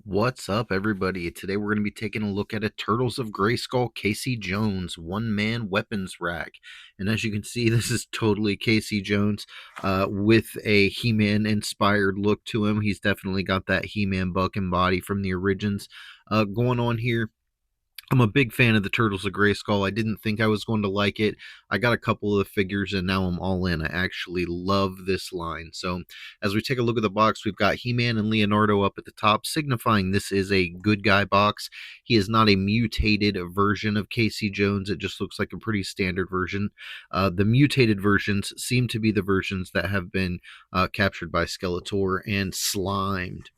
What's up, everybody? Today we're going to be taking a look at a Turtles of Grayskull Casey Jones one-man weapons rack. And as you can see, this is totally Casey Jones with a He-Man inspired look to him. He's definitely got that He-Man buck and body from the origins going on here. I'm a big fan of the Turtles of Grayskull. I didn't think I was going to like it. I got a couple of the figures and now I'm all in. I actually love this line. So, as we take a look at the box, we've got He-Man and Leonardo up at the top, signifying this is a good guy box. He is not a mutated version of Casey Jones. It just looks like a pretty standard version. The mutated versions seem to be the versions that have been captured by Skeletor and slimed.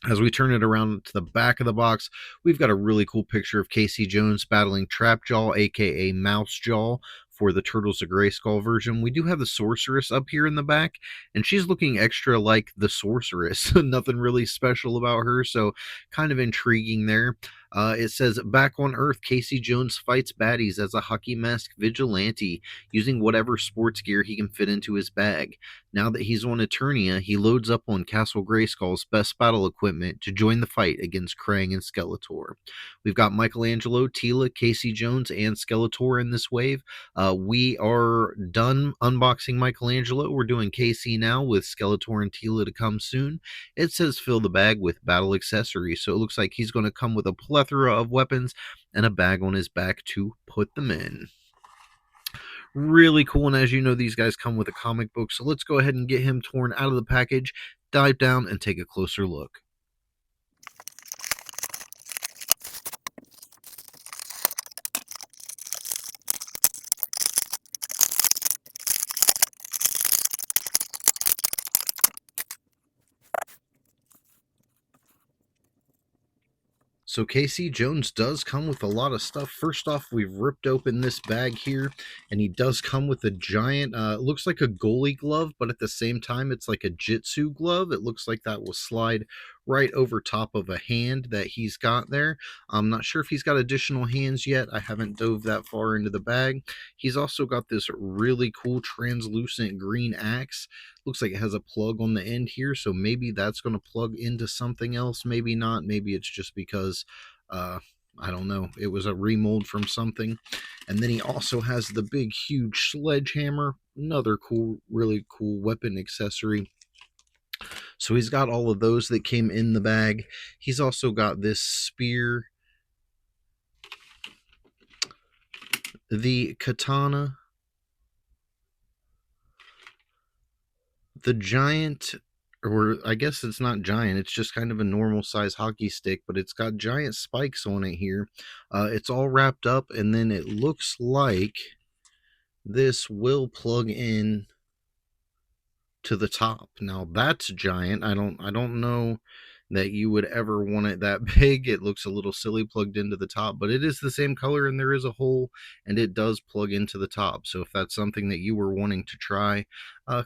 As we turn it around to the back of the box, we've got a really cool picture of Casey Jones battling Trapjaw, aka Mousejaw, for the Turtles of Grayskull version. We do have the Sorceress up here in the back, and she's looking extra like the Sorceress. Nothing really special about her, so kind of intriguing there. It says, back on Earth, Casey Jones fights baddies as a hockey mask vigilante, using whatever sports gear he can fit into his bag. Now that he's on Eternia, he loads up on Castle Grayskull's best battle equipment to join the fight against Krang and Skeletor. We've got Michelangelo, Tila, Casey Jones, and Skeletor in this wave. We are done unboxing Michelangelo. We're doing Casey now with Skeletor and Tila to come soon. It says fill the bag with battle accessories, so it looks like he's going to come with a plethora of weapons and a bag on his back to put them in. Really cool, and as you know, these guys come with a comic book, so let's go ahead and get him torn out of the package, dive down, and take a closer look. So Casey Jones does come with a lot of stuff. First off, we've ripped open this bag here, and he does come with a giant, it looks like a goalie glove, but at the same time, it's like a jitsu glove. It looks like that will slide right over top of a hand that he's got there. I'm not sure if he's got additional hands yet. I haven't dove that far into the bag. He's also got this really cool translucent green axe. Looks like it has a plug on the end here, so maybe that's going to plug into something else. Maybe not. Maybe it's just because I don't know, it was a remold from something. And then he also has the big huge sledgehammer, another cool, really cool weapon accessory. So he's got all of those that came in the bag. He's also got this spear, the katana, the giant, or I guess it's not giant, it's just kind of a normal size hockey stick, but it's got giant spikes on it here. It's all wrapped up, and then it looks like this will plug in to the top. Now that's giant. I don't know that you would ever want it that big. It looks a little silly plugged into the top, but it is the same color and there is a hole and it does plug into the top. So if that's something that you were wanting to try,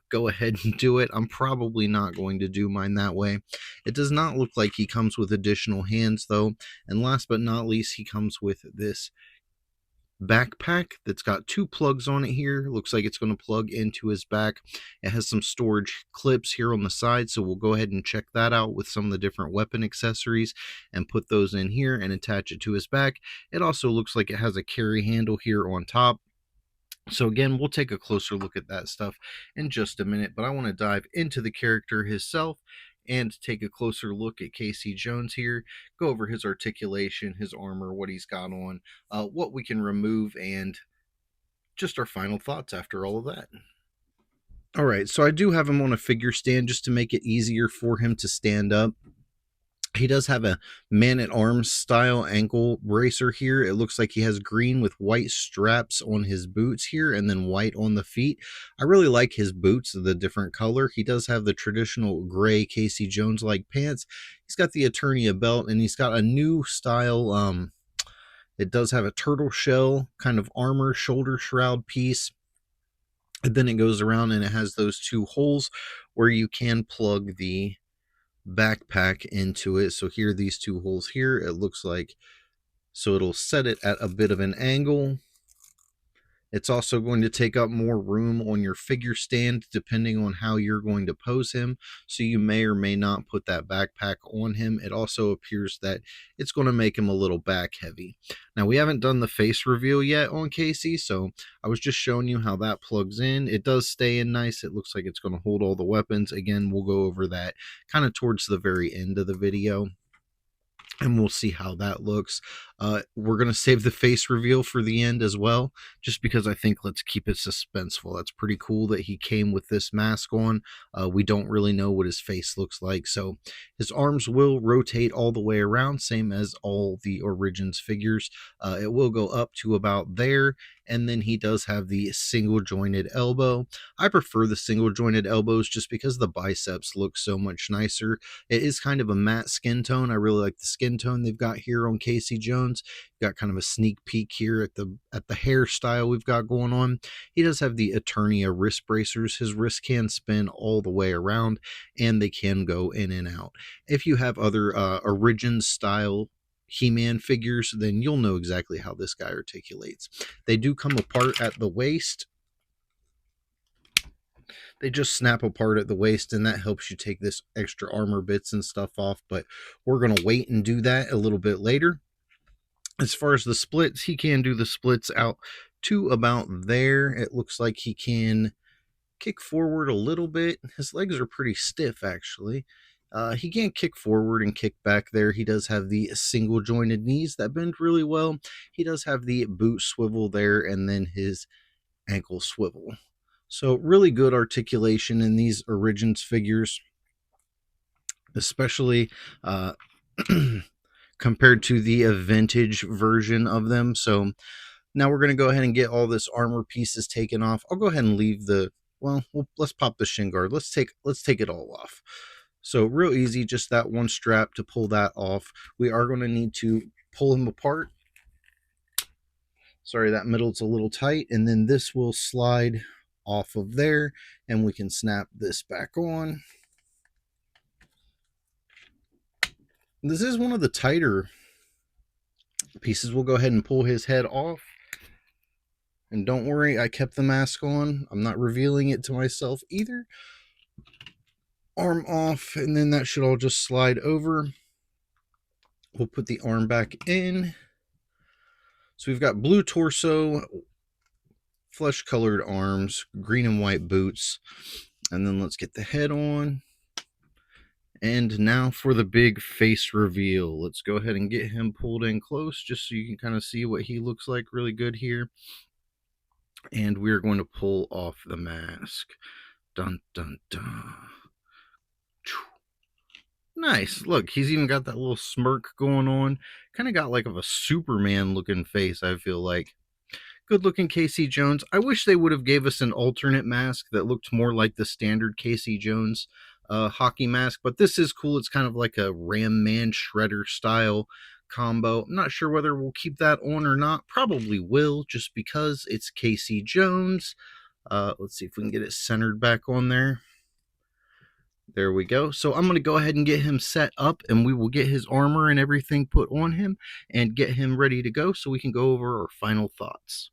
go ahead and do it. I'm probably not going to do mine that way. It does not look like he comes with additional hands though. And last but not least, he comes with this backpack that's got two plugs on it here. Looks like it's going to plug into his back. It has some storage clips here on the side, so we'll go ahead and check that out with some of the different weapon accessories and put those in here and attach it to his back. It also looks like it has a carry handle here on top. So again, we'll take a closer look at that stuff in just a minute, but I want to dive into the character himself and take a closer look at Casey Jones here, go over his articulation, his armor, what he's got on, what we can remove, and just our final thoughts after all of that. All right, so I do have him on a figure stand just to make it easier for him to stand up. He does have a man-at-arms style ankle bracer here. It looks like he has green with white straps on his boots here and then white on the feet. I really like his boots, the different color. He does have the traditional gray Casey Jones-like pants. He's got the Eternia belt and he's got a new style. It does have a turtle shell kind of armor shoulder shroud piece. And then it goes around and it has those two holes where you can plug the backpack into it. So here, these two holes here, it looks like, so it'll set it at a bit of an angle It's also going to take up more room on your figure stand depending on how you're going to pose him. So you may or may not put that backpack on him. It also appears that it's going to make him a little back heavy. Now, we haven't done the face reveal yet on Casey, so I was just showing you how that plugs in. It does stay in nice. It looks like it's going to hold all the weapons. Again, we'll go over that kind of towards the very end of the video, and we'll see how that looks. We're going to save the face reveal for the end as well, just because I think let's keep it suspenseful. That's pretty cool that he came with this mask on. We don't really know what his face looks like, so his arms will rotate all the way around, same as all the Origins figures. It will go up to about there, and then he does have the single jointed elbow. I prefer the single jointed elbows just because the biceps look so much nicer. It is kind of a matte skin tone. I really like the skin tone they've got here on Casey Jones. Got kind of a sneak peek here at the hairstyle we've got going on. He does have the Eternia wrist bracers. His wrist can spin all the way around, and they can go in and out. If you have other Origins style He-Man figures, then you'll know exactly how this guy articulates. They do come apart at the waist. They just snap apart at the waist, and that helps you take this extra armor bits and stuff off, but we're going to wait and do that a little bit later. As far as the splits, he can do the splits out to about there. It looks like he can kick forward a little bit. His legs are pretty stiff, actually. He can kick forward and kick back there. He does have the single jointed knees that bend really well. He does have the boot swivel there, and then his ankle swivel. So really good articulation in these Origins figures, especially compared to the vintage version of them. So now we're going to go ahead and get all this armor pieces taken off. I'll go ahead and leave the, well, let's pop the shin guard. Let's take it all off. So real easy, just that one strap to pull that off. We are going to need to pull him apart. Sorry, that middle's a little tight, and then this will slide off of there, and we can snap this back on. This is one of the tighter pieces. We'll go ahead and pull his head off. And don't worry, I kept the mask on. I'm not revealing it to myself either. Arm off, and then that should all just slide over. We'll put the arm back in. So we've got blue torso, flesh-colored arms, green and white boots. And then let's get the head on. And now for the big face reveal. Let's go ahead and get him pulled in close just so you can kind of see what he looks like really good here. And we're going to pull off the mask. Dun, dun, dun. Nice. Look, he's even got that little smirk going on. Kind of got like of a Superman looking face, I feel like. Good looking Casey Jones. I wish they would have gave us an alternate mask that looked more like the standard Casey Jones hockey mask, but this is cool. It's kind of like a Ram Man Shredder style combo. I'm not sure whether we'll keep that on or not. Probably will, just because it's Casey Jones. Let's see if we can get it centered back on there. There we go. So I'm going to go ahead and get him set up, and we will get his armor and everything put on him and get him ready to go so we can go over our final thoughts.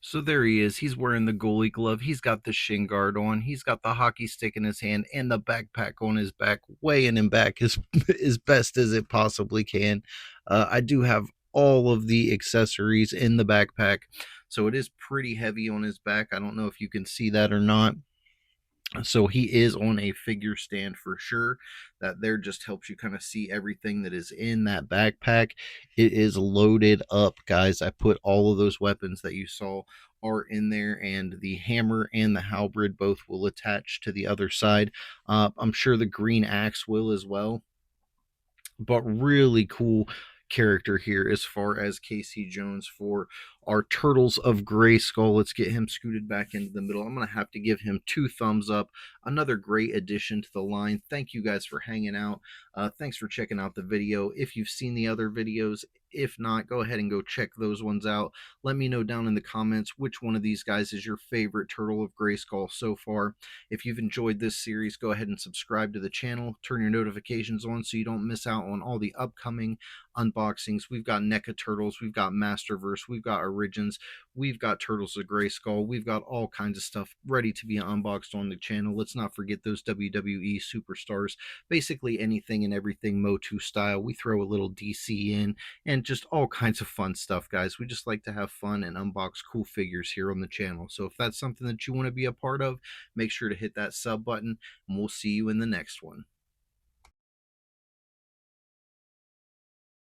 So there he is. He's wearing the goalie glove. He's got the shin guard on. He's got the hockey stick in his hand and the backpack on his back, weighing him back as best as it possibly can. I do have all of the accessories in the backpack, so it is pretty heavy on his back. I don't know if you can see that or not. So he is on a figure stand for sure. That there just helps you kind of see everything that is in that backpack. It is loaded up, guys. I put all of those weapons that you saw are in there, and the hammer and the halberd both will attach to the other side. I'm sure the green axe will as well. But really cool character here as far as Casey Jones for our Turtles of Grayskull. Let's get him scooted back into the middle. I'm going to have to give him 2 thumbs up. Another great addition to the line. Thank you guys for hanging out. Thanks for checking out the video. If you've seen the other videos, If not, go ahead and go check those ones out. Let me know down in the comments which one of these guys is your favorite turtle of Grayskull so far. If you've enjoyed this series, go ahead and subscribe to the channel. Turn your notifications on so you don't miss out on all the upcoming unboxings. We've got NECA Turtles, we've got Masterverse, we've got Origins, we've got Turtles of Grayskull, we've got all kinds of stuff ready to be unboxed on the channel. Let's not forget those WWE superstars. Basically anything and everything Motu style. We throw a little DC in, and just all kinds of fun stuff, guys. We just like to have fun and unbox cool figures here on the channel. So if that's something that you want to be a part of, make sure to hit that sub button, and we'll see you in the next one.